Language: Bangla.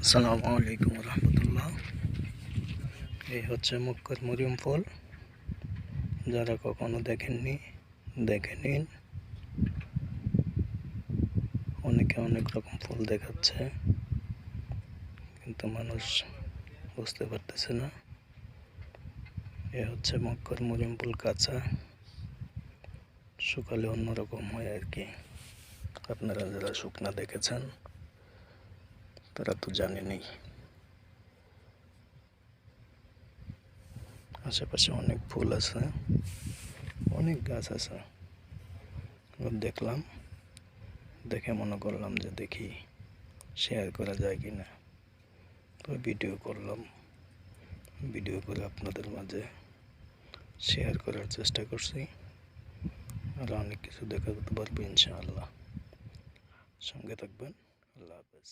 আসসালামু আলাইকুম রহমতুল্লাহ। এই হচ্ছে মক্কার মরিয়ম ফল। যারা কখনো দেখেননি দেখে নিন। অনেকে অনেক রকম ফুল দেখাচ্ছে, কিন্তু মানুষ বুঝতে পারতেছে না। এ হচ্ছে মক্কার মরিয়ম ফুল, কাঁচা শুকালে অন্যরকম হয় আর কি। আপনারা যারা শুকনা দেখেছেন তারা তো জানেনই। আশেপাশে অনেক ফুল আছে, অনেক গাছ আছে। দেখলাম, দেখে মনে করলাম যে দেখি শেয়ার করা যায় কি না। তো ভিডিও করলাম, ভিডিও করে আপনাদের মাঝে শেয়ার করার চেষ্টা করছি। আর অনেক কিছু দেখাতে পারবো ইনশাআল্লাহ। সঙ্গে থাকবেন। আল্লাহ হাফেজ।